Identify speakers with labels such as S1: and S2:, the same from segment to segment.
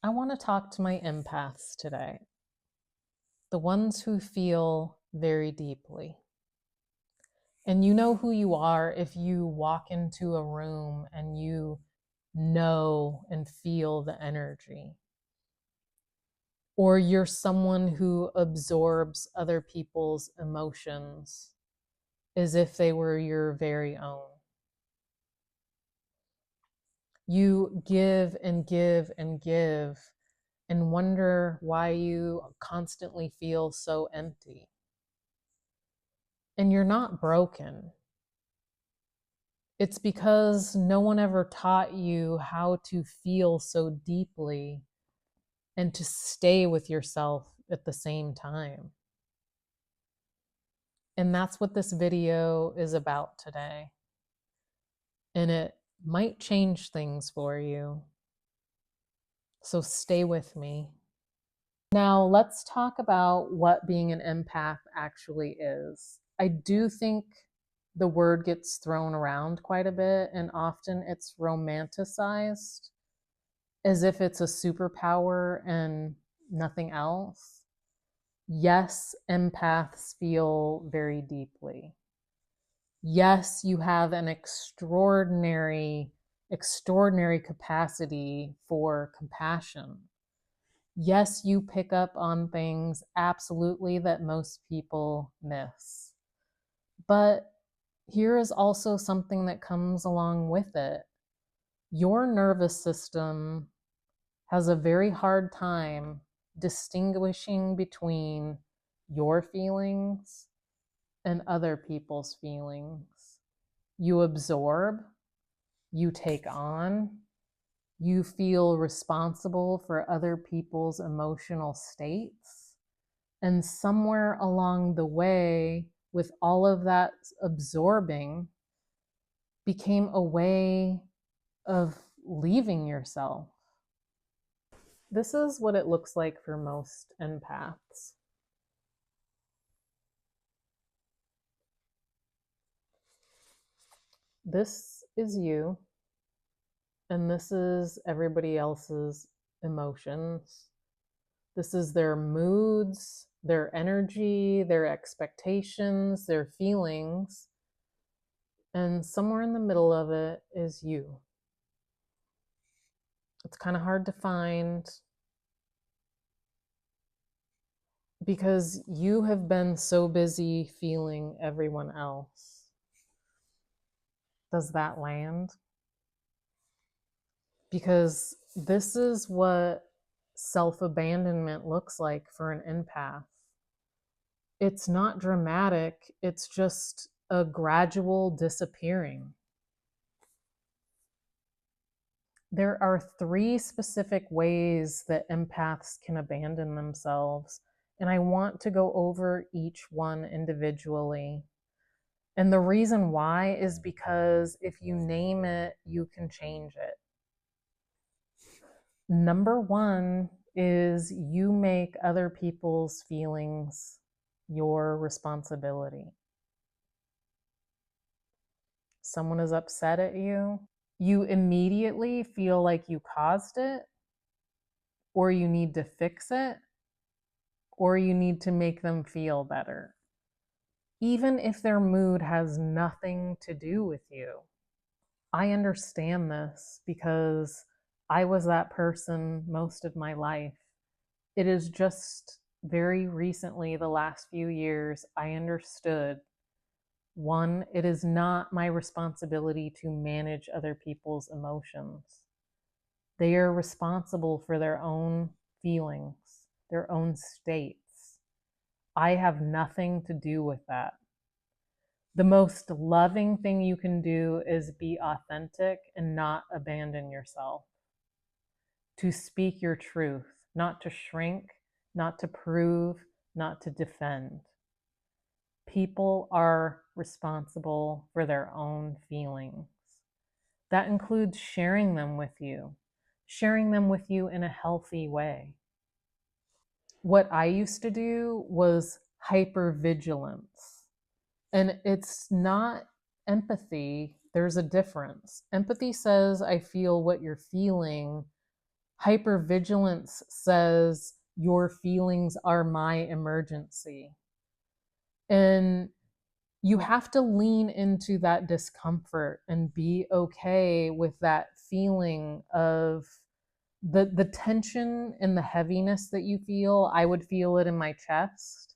S1: I want to talk to my empaths today, the ones who feel very deeply. And you know who you are if you walk into a room and you know and feel the energy. Or you're someone who absorbs other people's emotions as if they were your very own. You give and give and give and wonder why you constantly feel so empty. And you're not broken. It's because no one ever taught you how to feel so deeply and to stay with yourself at the same time. And that's what this video is about today. And it might change things for you. So stay with me. Now, let's talk about what being an empath actually is. I do think the word gets thrown around quite a bit, and often it's romanticized as if it's a superpower and nothing else. Yes, empaths feel very deeply. Yes, you have an extraordinary capacity for compassion. Yes, you pick up on things absolutely that most people miss. But here is also something that comes along with it. Your nervous system has a very hard time distinguishing between your feelings and other people's feelings. You absorb, you take on, you feel responsible for other people's emotional states. And somewhere along the way, with all of that absorbing, became a way of leaving yourself. This is what it looks like for most empaths. This is you, and this is everybody else's emotions. This is their moods, their energy, their expectations, their feelings. And somewhere in the middle of it is you. It's kind of hard to find because you have been so busy feeling everyone else. Does that land? Because this is what self-abandonment looks like for an empath. It's not dramatic, it's just a gradual disappearing. There are 3 specific ways that empaths can abandon themselves, and I want to go over each one individually. And the reason why is because if you name it, you can change it. Number 1 is you make other people's feelings your responsibility. Someone is upset at you, you immediately feel like you caused it, or you need to fix it, or you need to make them feel better, even if their mood has nothing to do with you. I understand this because I was that person most of my life. It is just very recently, the last few years, I understood. 1, it is not my responsibility to manage other people's emotions. They are responsible for their own feelings, their own states. I have nothing to do with that. The most loving thing you can do is be authentic and not abandon yourself. To speak your truth, not to shrink, not to prove, not to defend. People are responsible for their own feelings. That includes sharing them with you in a healthy way. What I used to do was hypervigilance. And it's not empathy. There's a difference. Empathy says, I feel what you're feeling, Hypervigilance says your feelings are my emergency. And you have to lean into that discomfort and be okay with that feeling of the tension and the heaviness that you feel. I would feel it in my chest.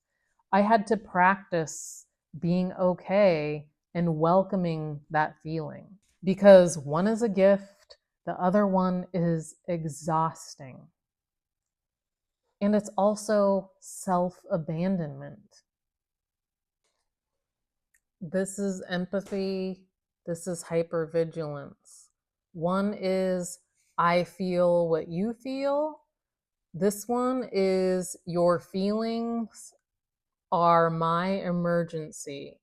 S1: I had to practice being okay and welcoming that feeling, because one is a gift, the other one is exhausting. And it's also self-abandonment. This is empathy. This is hypervigilance. One is I feel what you feel. This one is your feelings are my emergency.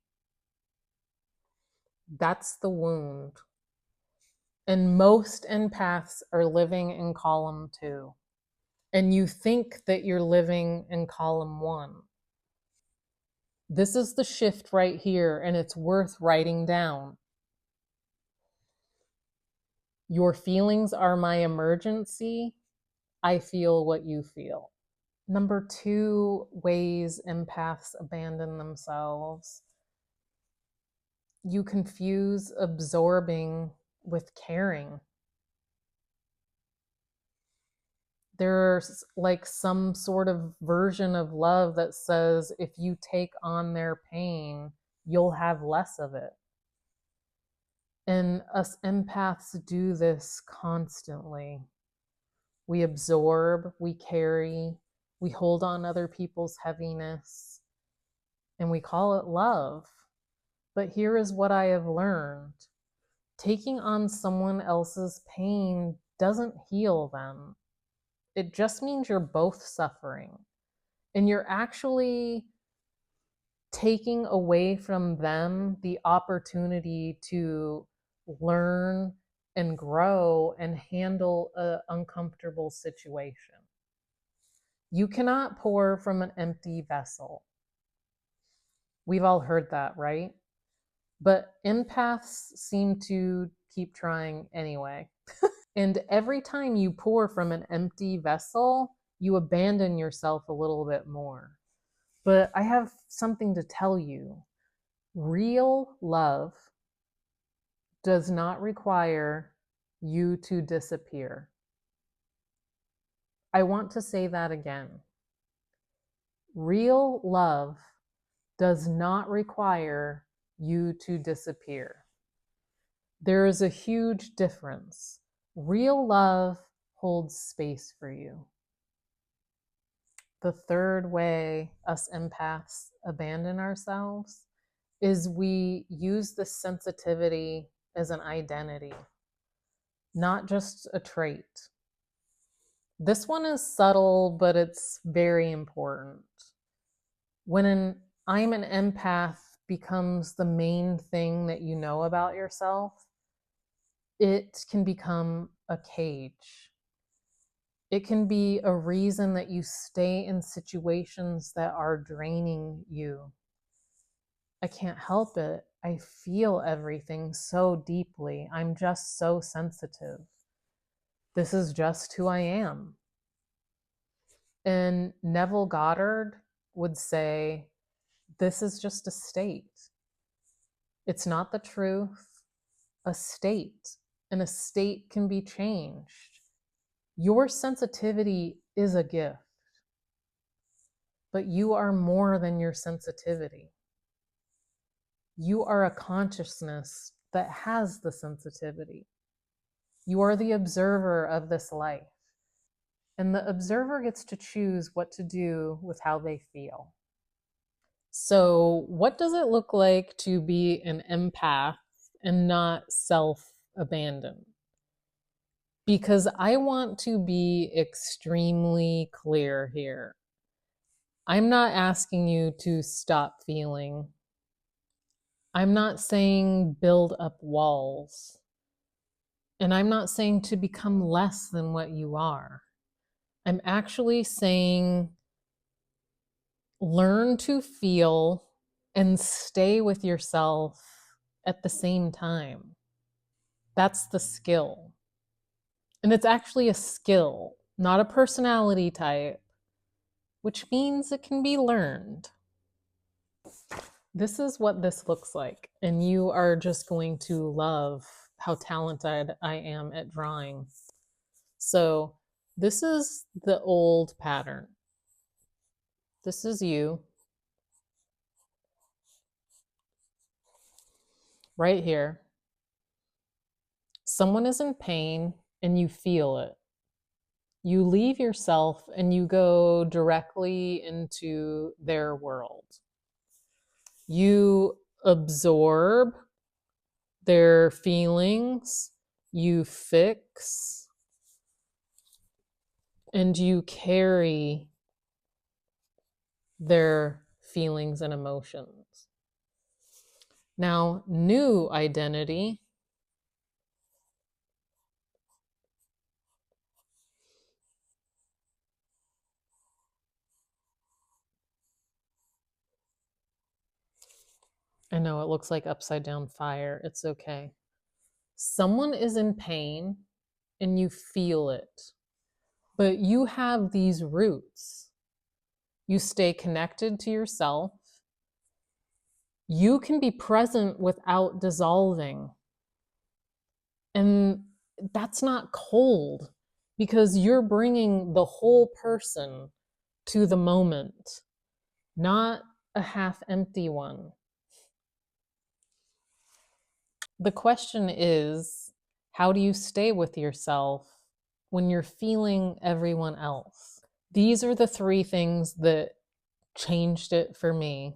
S1: That's the wound. And most empaths are living in column 2. And you think that you're living in column 1. This is the shift right here, and it's worth writing down. Your feelings are my emergency. I feel what you feel. Number 2 ways empaths abandon themselves. You confuse absorbing with caring. There's like some sort of version of love that says if you take on their pain, you'll have less of it. And us empaths do this constantly. We absorb, we carry, we hold on other people's heaviness, and we call it love. But here is what I have learned. Taking on someone else's pain doesn't heal them. It just means you're both suffering. And you're actually taking away from them the opportunity to learn and grow and handle an uncomfortable situation. You cannot pour from an empty vessel. We've all heard that, right? But empaths seem to keep trying anyway. And every time you pour from an empty vessel, you abandon yourself a little bit more. But I have something to tell you. Real love does not require you to disappear. I want to say that again. Real love does not require you to disappear. There is a huge difference. Real love holds space for you. The third way us empaths abandon ourselves is we use the sensitivity as an identity, not just a trait. This one is subtle, but it's very important. When I'm an empath becomes the main thing that you know about yourself, it can become a cage. It can be a reason that you stay in situations that are draining you. I can't help it. I feel everything so deeply. I'm just so sensitive. This is just who I am. And Neville Goddard would say, this is just a state. It's not the truth. A state. And a state can be changed. Your sensitivity is a gift. But you are more than your sensitivity. You are a consciousness that has the sensitivity. You are the observer of this life. And the observer gets to choose what to do with how they feel. So, what does it look like to be an empath and not self-abandon? Because I want to be extremely clear here. I'm not asking you to stop feeling. I'm not saying build up walls. And I'm not saying to become less than what you are. I'm actually saying learn to feel and stay with yourself at the same time. That's the skill. And it's actually a skill, not a personality type, which means it can be learned. This is what this looks like. And you are just going to love how talented I am at drawing. So this is the old pattern. This is you right here. Someone is in pain and you feel it. You leave yourself and you go directly into their world. You absorb their feelings, you fix, and you carry their feelings and emotions. Now, new identity. I know it looks like upside down fire. It's okay. Someone is in pain and you feel it, but you have these roots. You stay connected to yourself. You can be present without dissolving. And that's not cold because you're bringing the whole person to the moment, not a half empty one. The question is, how do you stay with yourself when you're feeling everyone else? These are the three things that changed it for me.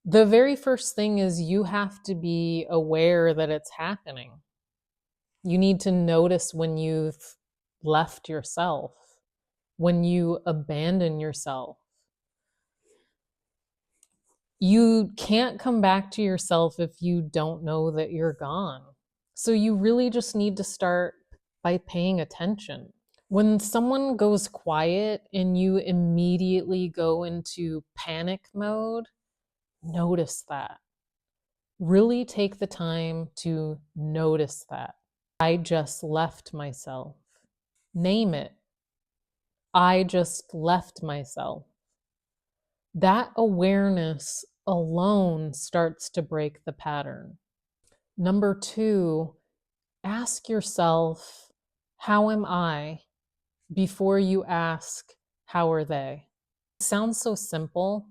S1: The very first thing is you have to be aware that it's happening. You need to notice when you've left yourself, when you abandon yourself. You can't come back to yourself if you don't know that you're gone. So you really just need to start by paying attention. When someone goes quiet and you immediately go into panic mode, notice that. Really take the time to notice that. I just left myself. Name it. I just left myself. That awareness alone starts to break the pattern. Number 2, ask yourself, how am I? Before you ask, how are they? It sounds so simple,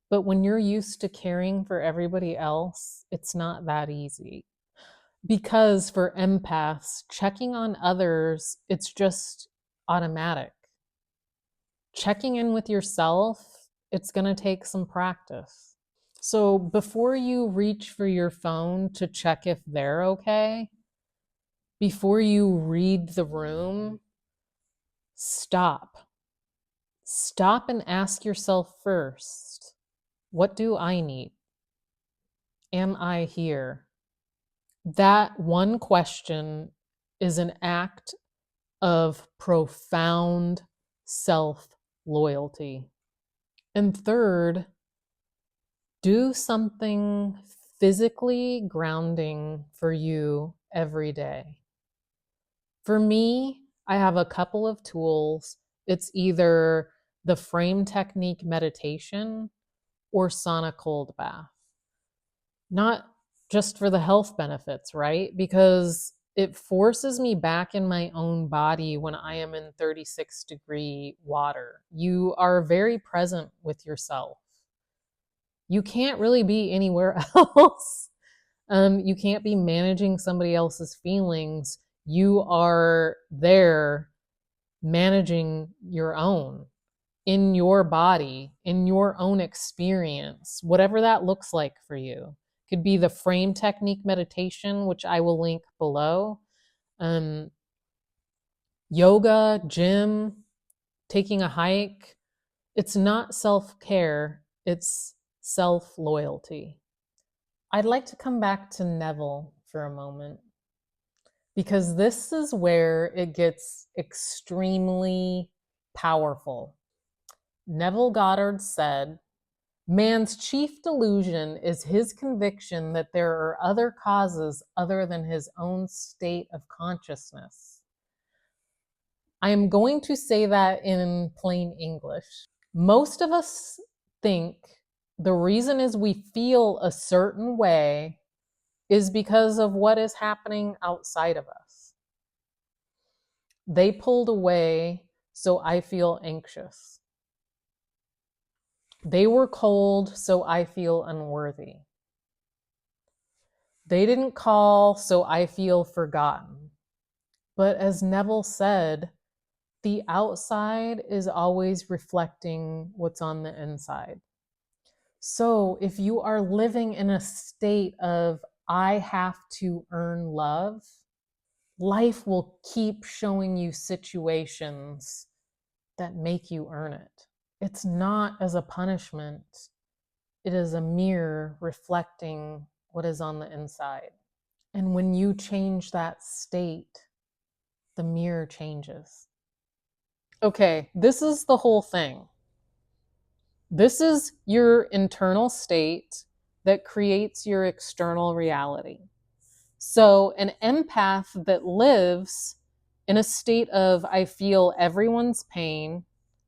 S1: but when you're used to caring for everybody else, it's not that easy. Because for empaths, checking on others, it's just automatic. Checking in with yourself, it's going to take some practice. So before you reach for your phone to check if they're okay, before you read the room, stop. Stop and ask yourself first, what do I need? Am I here? That one question is an act of profound self-loyalty. And third, do something physically grounding for you every day. For me, I have a couple of tools. It's either the frame technique meditation or sauna cold bath. Not just for the health benefits, right? Because it forces me back in my own body when I am in 36-degree water. You are very present with yourself. You can't really be anywhere else. You can't be managing somebody else's feelings. You are there managing your own in your body, in your own experience, whatever that looks like for you. Could be the frame technique meditation, which I will link below. Yoga, gym, taking a hike. It's not self-care, it's self-loyalty. I'd like to come back to Neville for a moment, because this is where it gets extremely powerful. Neville Goddard said, "Man's chief delusion is his conviction that there are other causes other than his own state of consciousness. I am going to say that in plain English. Most of us think the reason is we feel a certain way is because of what is happening outside of us. They pulled away, so I feel anxious. They were cold, so I feel unworthy. They didn't call, so I feel forgotten. But as Neville said, the outside is always reflecting what's on the inside. So if you are living in a state of, I have to earn love, life will keep showing you situations that make you earn it. It's not as a punishment, it is a mirror reflecting what is on the inside. And when you change that state, the mirror changes. Okay, this is the whole thing. This is your internal state that creates your external reality. So, an empath that lives in a state of, I feel everyone's pain,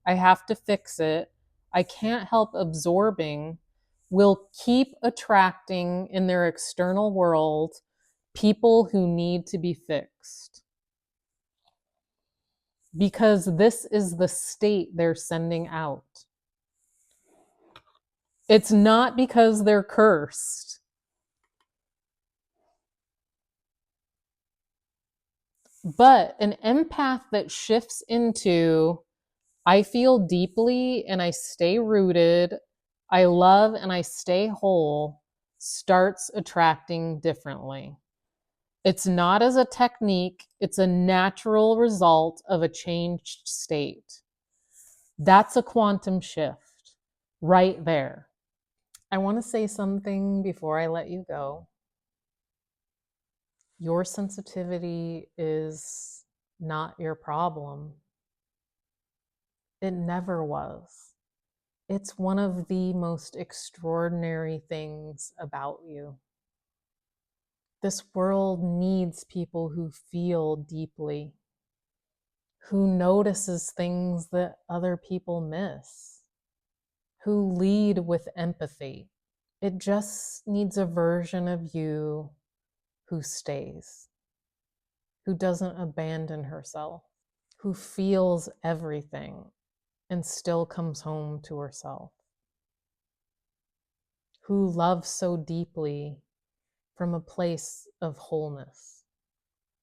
S1: I have to fix it, I can't help absorbing, will keep attracting in their external world people who need to be fixed. Because this is the state they're sending out. It's not because they're cursed. But an empath that shifts into, I feel deeply and I stay rooted, I love and I stay whole, starts attracting differently. It's not as a technique, it's a natural result of a changed state. That's a quantum shift right there. I want to say something before I let you go. Your sensitivity is not your problem. It never was. It's one of the most extraordinary things about you. This world needs people who feel deeply, who notices things that other people miss, who lead with empathy. It just needs a version of you who stays, who doesn't abandon herself, who feels everything and still comes home to herself, who loves so deeply from a place of wholeness,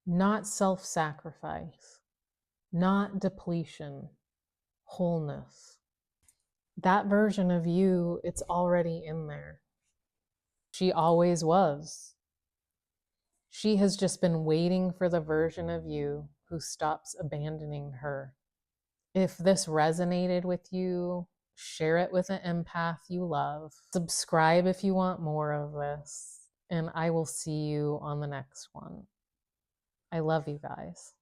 S1: not self-sacrifice, not depletion, wholeness. That version of you, it's already in there. She always was. She has just been waiting for the version of you who stops abandoning her. If this resonated with you, share it with an empath you love. Subscribe if you want more of this, and I will see you on the next one. I love you guys.